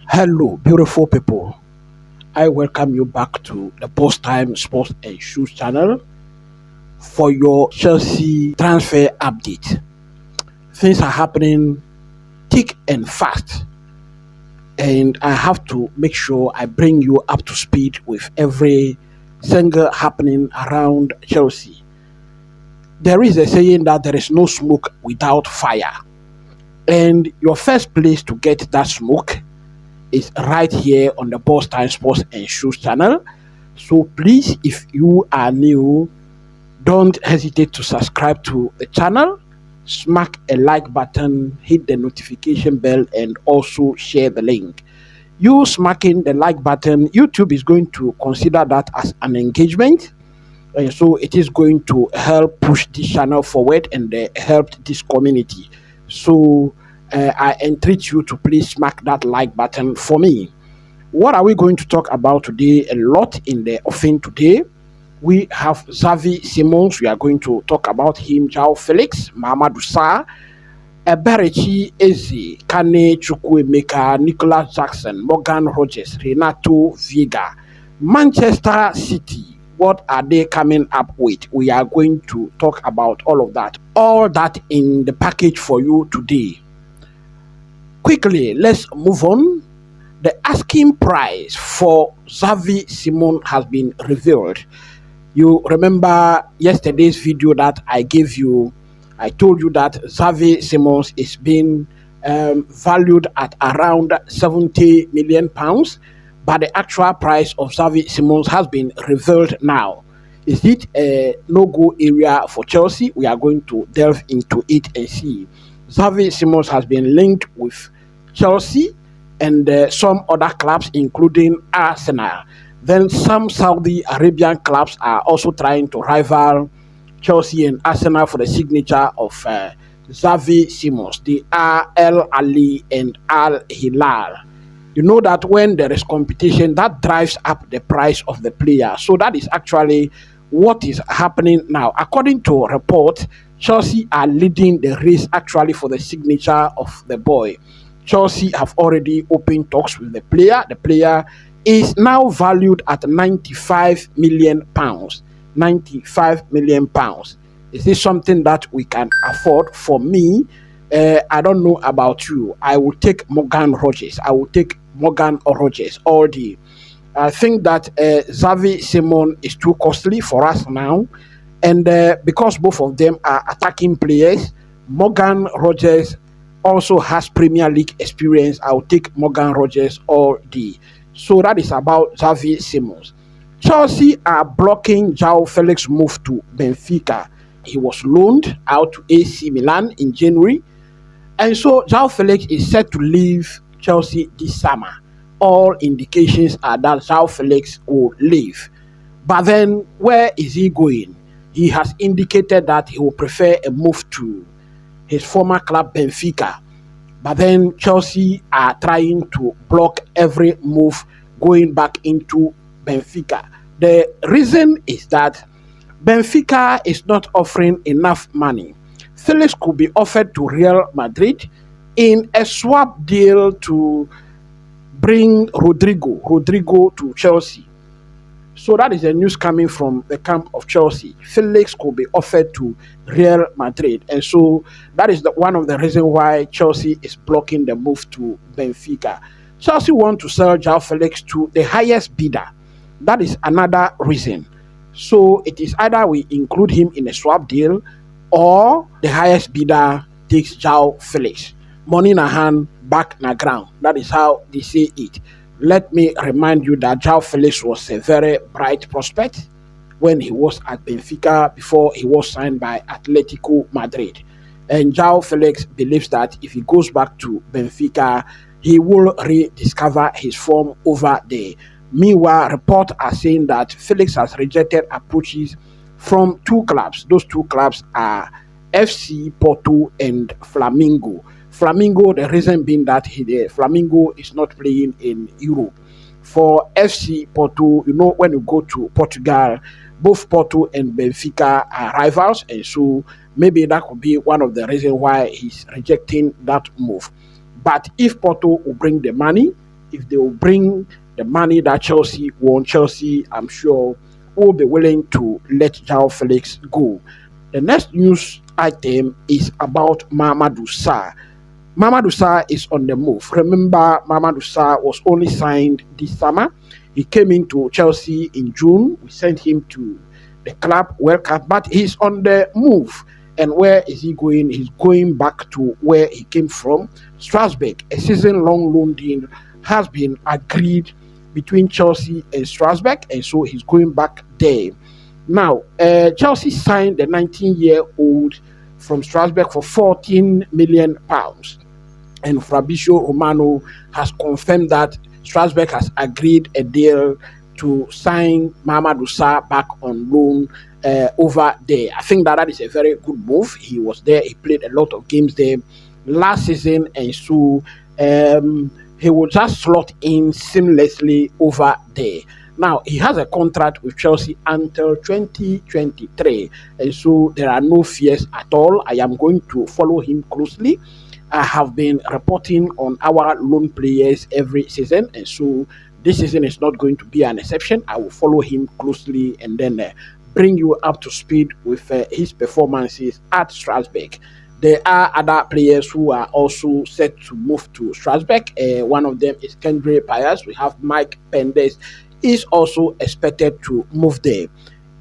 Hello, beautiful people. I welcome you back to the Post Time Sports and Shoes channel for your Chelsea transfer update. Things are happening thick and fast, and I have to make sure I bring you up to speed with every single happening around Chelsea. There is a saying that there is no smoke without fire, and your first place to get that smoke is right here on the Boss Time Sports and Shoes channel. So please, if you are new, don't hesitate to subscribe to the channel, smack a like button, hit the notification bell, and also share the link. You smacking the like button, YouTube is going to consider that as an engagement. And so it is going to help push this channel forward and help this community. So I entreat you to please smack that like button for me. What are we going to talk about today? A lot in the offing today. We have XAVI Simons. We are going to talk about him. João Felix, Mamadou Sarr, Eberechi Eze, Kane Chukwuemeka, Nicolas Jackson, Morgan Rogers, Renato, Veiga, Manchester City. What are they coming up with? We are going to talk about all of that. All that in the package for you today. Quickly, let's move on. The asking price for XAVI Simons has been revealed. You remember yesterday's video that I gave you. I told you that XAVI Simons is being valued at around £70 million. But the actual price of XAVI Simons has been revealed now. Is it a no-go area for Chelsea? We are going to delve into it and see. XAVI Simons has been linked with Chelsea and some other clubs, including Arsenal. Then some Saudi Arabian clubs are also trying to rival Chelsea and Arsenal for the signature of XAVI Simons. They are Al Ali and Al Hilal. You know that when there is competition, that drives up the price of the player. So that is actually what is happening now. According to a report, Chelsea are leading the race actually for the signature of the boy. Chelsea have already opened talks with the player. The player is now valued at £95 million. £95 million. Is this something that we can afford? For me, I don't know about you. I will take Morgan Rogers. I will take Morgan or Rogers all day. I think that XAVI Simons is too costly for us now. And because both of them are attacking players, Morgan Rogers also has Premier League experience. I'll take Morgan Rogers all day. So that is about XAVI Simons. Chelsea are blocking João Felix move to Benfica. He was loaned out to AC Milan in January. And so João Felix is set to leave Chelsea this summer. All indications are that João Felix will leave. But then where is he going? He has indicated that he will prefer a move to his former club Benfica. But then Chelsea are trying to block every move going back into Benfica. The reason is that Benfica is not offering enough money. Felix could be offered to Real Madrid in a swap deal to bring Rodrigo to Chelsea. So that is the news coming from the camp of Chelsea. Felix could be offered to Real Madrid. And so that is one of the reasons why Chelsea is blocking the move to Benfica. Chelsea want to sell João Felix to the highest bidder. That is another reason. So it is either we include him in a swap deal or the highest bidder takes João Felix. Money in a hand, back in a ground. That is how they say it. Let me remind you that João Felix was a very bright prospect when he was at Benfica before he was signed by Atletico Madrid. And João Felix believes that if he goes back to Benfica, he will rediscover his form over there. Meanwhile, reports are saying that Felix has rejected approaches from two clubs. Those two clubs are FC Porto and Flamengo. Flamengo, the reason being that Flamengo is not playing in Europe. For FC Porto, you know, when you go to Portugal, both Porto and Benfica are rivals, and so maybe that could be one of the reasons why he's rejecting that move. But if Porto will bring the money, if they will bring the money that Chelsea want, Chelsea, I'm sure, will be willing to let João Felix go. The next news item is about Mamadou Sarr. Mamadou Sarr is on the move. Remember, Mamadou Sarr was only signed this summer. He came into Chelsea in June. We sent him to the club World Cup, but he's on the move. And where is he going? He's going back to where he came from, Strasbourg. A season-long loan deal has been agreed between Chelsea and Strasbourg, and so he's going back there. Now, Chelsea signed the 19-year-old from Strasbourg for £14 million. And Fabrizio Romano has confirmed that Strasbourg has agreed a deal to sign Mamadou Sarr back on loan over there. I think that is a very good move. He was there. He played a lot of games there last season, and so he will just slot in seamlessly over there. Now, he has a contract with Chelsea until 2023, and so there are no fears at all. I am going to follow him closely. I have been reporting on our loan players every season, and so this season is not going to be an exception. I will follow him closely and then bring you up to speed with his performances at Strasbourg. There are other players who are also set to move to Strasbourg. One of them is Kendrick Pius. We have Mike Pendes is also expected to move there.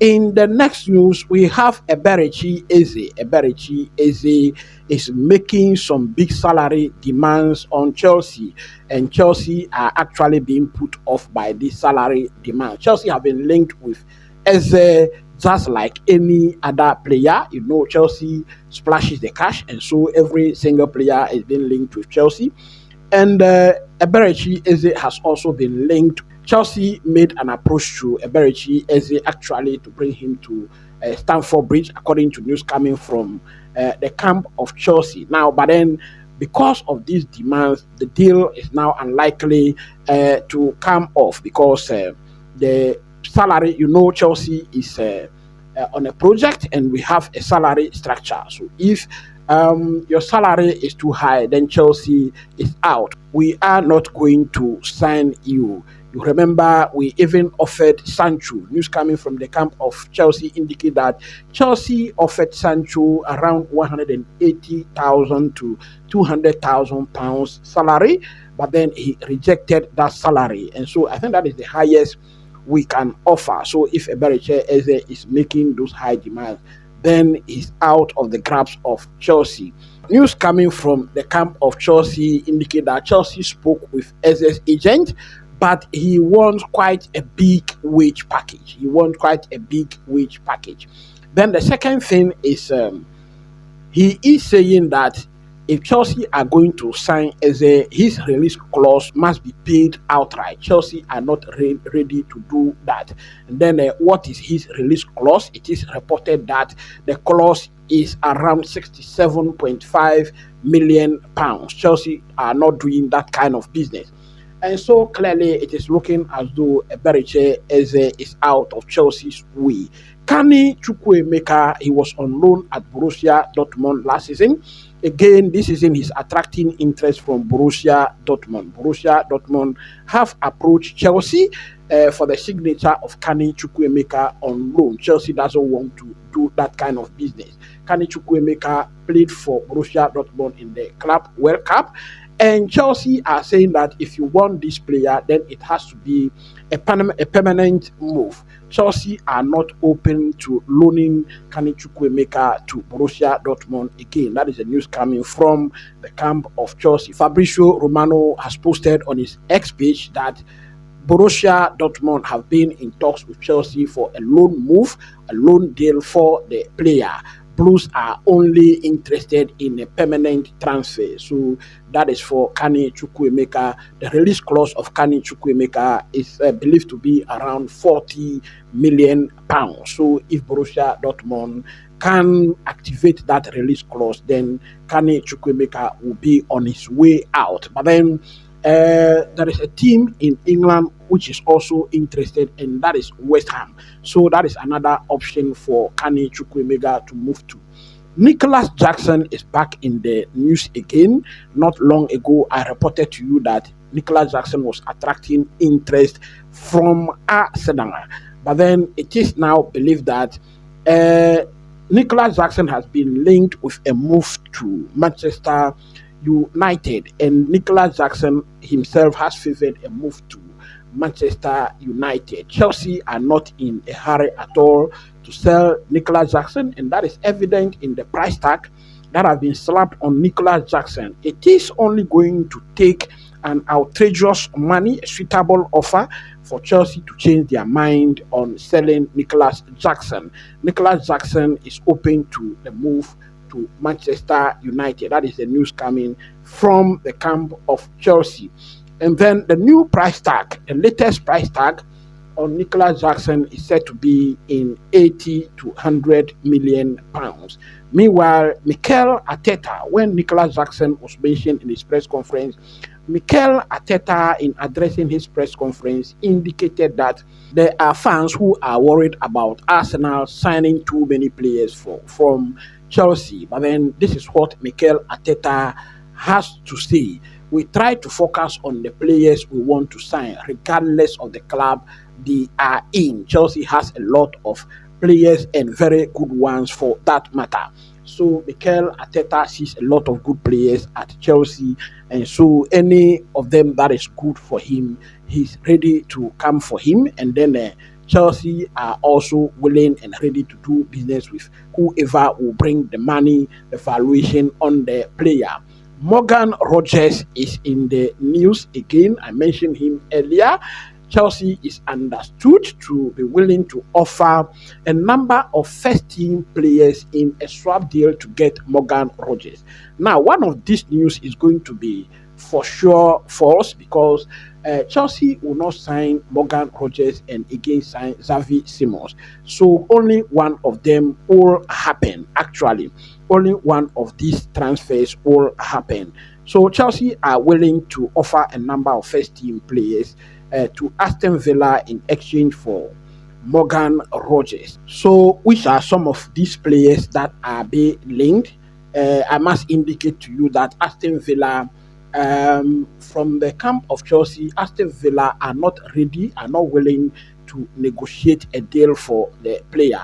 In the next news, we have Eberechi Eze. Eberechi Eze is making some big salary demands on Chelsea, and Chelsea are actually being put off by this salary demand. Chelsea have been linked with Eze just like any other player. You know, Chelsea splashes the cash, and so every single player is being linked with Chelsea. And Eberechi Eze has also been linked. Chelsea made an approach to Eberechi Eze actually to bring him to Stamford Bridge, according to news coming from the camp of Chelsea. Now, but then because of these demands, the deal is now unlikely to come off because the salary, you know, Chelsea is on a project and we have a salary structure. So if your salary is too high, then Chelsea is out. We are not going to sign you. You remember, we even offered Sancho. News coming from the camp of Chelsea indicate that Chelsea offered Sancho around 180,000 to 200,000 pounds salary, but then he rejected that salary, and so I think that is the highest we can offer. So if Eberechi Eze is making those high demands, then he's out of the grasp of Chelsea. News coming from the camp of Chelsea indicate that Chelsea spoke with Eze's agent, but he wants quite a big wage package. Then the second thing is he is saying that if Chelsea are going to sign Eze, his release clause must be paid outright. Chelsea are not ready to do that. And then what is his release clause? It is reported that the clause is around £67.5 million. Chelsea are not doing that kind of business. And so clearly it is looking as though Eberechi Eze is out of Chelsea's way. Kani Chukwuemeka, he was on loan at Borussia Dortmund last season. Again, this season he's attracting interest from Borussia Dortmund. Borussia Dortmund have approached Chelsea for the signature of Kani Chukwuemeka on loan. Chelsea doesn't want to do that kind of business. Kani Chukwuemeka played for Borussia Dortmund in the Club World Cup. And Chelsea are saying that if you want this player, then it has to be a permanent move. Chelsea are not open to loaning Kani Chukwuemeka to Borussia Dortmund again. That is the news coming from the camp of Chelsea. Fabrizio Romano has posted on his X page that Borussia Dortmund have been in talks with Chelsea for a loan move, a loan deal for the player. Blues are only interested in a permanent transfer. So that is for Kani Chukwuemeka. The release clause of Kani Chukwuemeka is believed to be around £40 million. So if Borussia Dortmund can activate that release clause, then Kani Chukwuemeka will be on his way out. But then there is a team in England which is also interested, and that is West Ham. So that is another option for Kani Chukwuemeka to move to. Nicolas Jackson is back in the news again. Not long ago, I reported to you that Nicolas Jackson was attracting interest from Arsenal. But then it is now believed that Nicolas Jackson has been linked with a move to Manchester United, and Nicolas Jackson himself has favored a move to Manchester United. Chelsea are not in a hurry at all to sell Nicolas Jackson, and that is evident in the price tag that has been slapped on Nicolas Jackson. It is only going to take an outrageous money, a suitable offer for Chelsea to change their mind on selling Nicolas Jackson. Nicolas Jackson is open to the move to Manchester United. That is the news coming from the camp of Chelsea. And then the new price tag, the latest price tag on Nicolas Jackson is said to be in 80 to 100 million pounds. Meanwhile, Mikel Arteta, when Nicolas Jackson was mentioned in his press conference, Mikel Arteta, in addressing his press conference, indicated that there are fans who are worried about Arsenal signing too many players from Chelsea. But then this is what Mikel Arteta has to say. We try to focus on the players we want to sign, regardless of the club they are in. Chelsea has a lot of players and very good ones for that matter. So Mikel Arteta sees a lot of good players at Chelsea, and so any of them that is good for him, he's ready to come for him. And then Chelsea are also willing and ready to do business with whoever will bring the money, the valuation on the player. Morgan Rogers is in the news again. I mentioned him earlier. Chelsea is understood to be willing to offer a number of first-team players in a swap deal to get Morgan Rogers. Now, one of these news is going to be for sure false, because Chelsea will not sign Morgan Rogers and again sign XAVI Simons. So only one of them will happen. Actually, only one of these transfers will happen. So Chelsea are willing to offer a number of first-team players to Aston Villa in exchange for Morgan Rogers. So which are some of these players that are being linked? I must indicate to you that Aston Villa, from the camp of Chelsea, Aston Villa are not ready, are not willing to negotiate a deal for the player.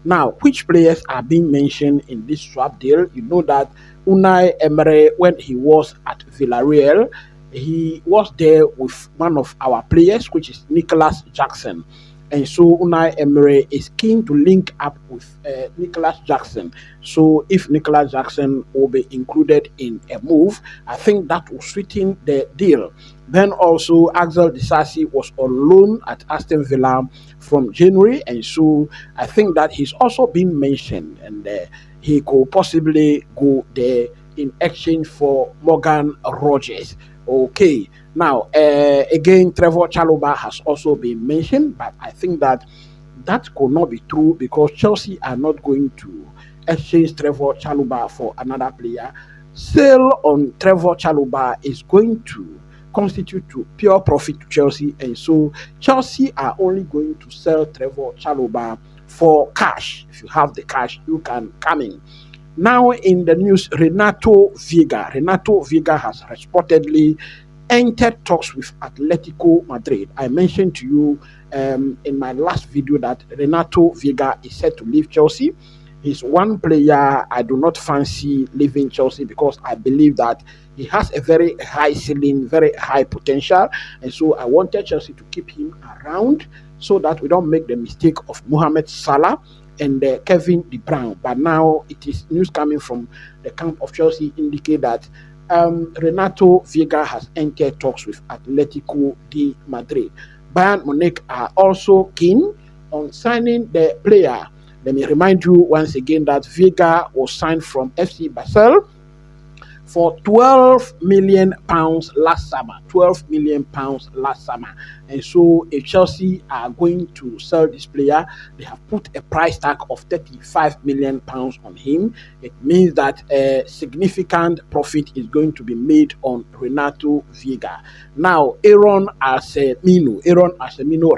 Now, which players are being mentioned in this swap deal? You know that Unai Emery, when he was at Villarreal, he was there with one of our players, which is Nicolas Jackson. And so Unai Emery is keen to link up with Nicolas Jackson. So if Nicolas Jackson will be included in a move, I think that will sweeten the deal. Then also Axel Disasi was on loan at Aston Villa from January, and so I think that he's also been mentioned, and he could possibly go there in exchange for Morgan Rogers. Okay, now again, Trevor Chalobah has also been mentioned, but I think that could not be true, because Chelsea are not going to exchange Trevor Chalobah for another player. Sale on Trevor Chalobah is going to constitute to pure profit to Chelsea, and so Chelsea are only going to sell Trevor Chalobah for cash. If you have the cash, you can come in. Now in the news, Renato Veiga has reportedly entered talks with Atletico Madrid. I mentioned to you in my last video that Renato Veiga is set to leave Chelsea. He's one player I do not fancy leaving Chelsea, because I believe that he has a very high ceiling, very high potential, and so I wanted Chelsea to keep him around so that we don't make the mistake of Mohamed Salah and Kevin De Bruyne. But now it is news coming from the camp of Chelsea indicate that Renato Veiga has entered talks with Atletico de Madrid. Bayern Munich are also keen on signing the player. Let me remind you once again that Veiga was signed from FC Basel for £12 million last summer. £12 million last summer. And so if Chelsea are going to sell this player, they have put a price tag of £35 million on him. It means that a significant profit is going to be made on Renato Veiga. Now, Aaron Asemino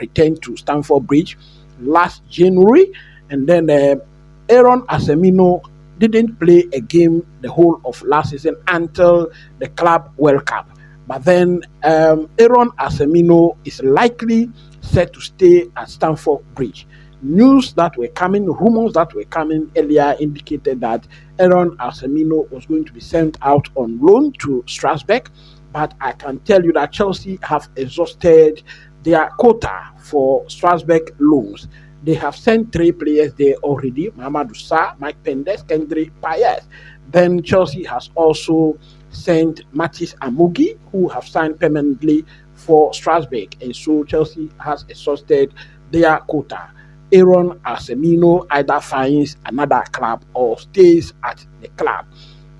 returned to Stamford Bridge last January, and then Aaron Asemino didn't play a game the whole of last season until the Club World Cup. But then Aaron Asemino is likely set to stay at Stamford Bridge. News that were coming, rumors that were coming earlier indicated that Aaron Asemino was going to be sent out on loan to Strasbourg. But I can tell you that Chelsea have exhausted their quota for Strasbourg loans. They have sent 3 players there already: Mamadou Sarr, Mike Pendes, Kendrick Payet. Then Chelsea has also sent Matis Amugi, who have signed permanently for Strasbourg. And so Chelsea has exhausted their quota. Aaron Asemino either finds another club or stays at the club.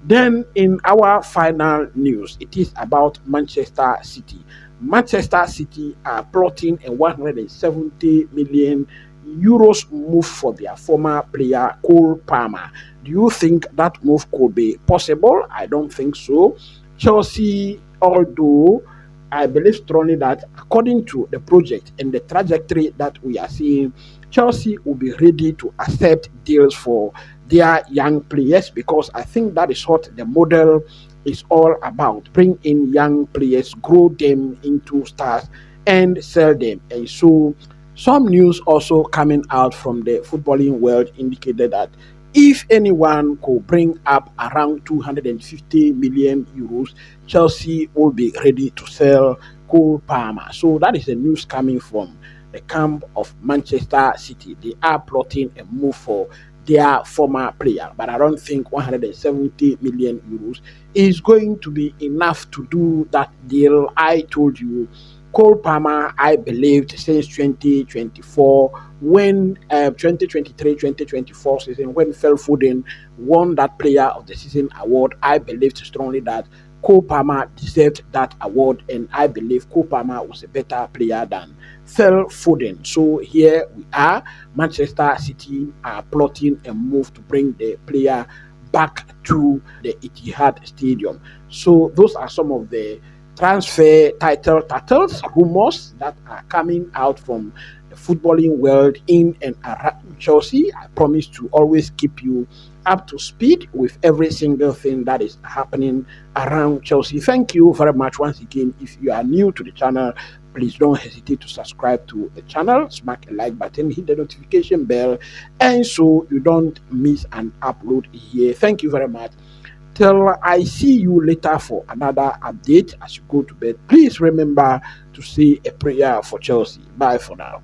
Then, in our final news, it is about Manchester City. Manchester City are plotting a 170 million euros move for their former player Cole Palmer. Do you think that move could be possible? I don't think so. Chelsea, although I believe strongly that according to the project and the trajectory that we are seeing, Chelsea will be ready to accept deals for their young players, because I think that is what the model is all about. Bring in young players, grow them into stars, and sell them. And so some news also coming out from the footballing world indicated that if anyone could bring up around 250 million euros, Chelsea will be ready to sell Cole Palmer. So that is the news coming from the camp of Manchester City. They are plotting a move for their former player, but I don't think 170 million euros is going to be enough to do that deal. I told you, Cole Palmer, I believed since 2024, when 2023-2024 season, when Phil Foden won that Player of the Season award, I believed strongly that Cole Palmer deserved that award, and I believe Cole Palmer was a better player than Phil Foden. So here we are. Manchester City are plotting a move to bring the player back to the Etihad Stadium. So those are some of the transfer titles, rumors that are coming out from the footballing world in and around Chelsea. I promise to always keep you up to speed with every single thing that is happening around Chelsea. Thank you very much once again. If you are new to the channel, please don't hesitate to subscribe to the channel, smack a like button, hit the notification bell, and so you don't miss an upload here. Thank you very much. Till I see you later for another update. As you go to bed, please remember to say a prayer for Chelsea. Bye for now.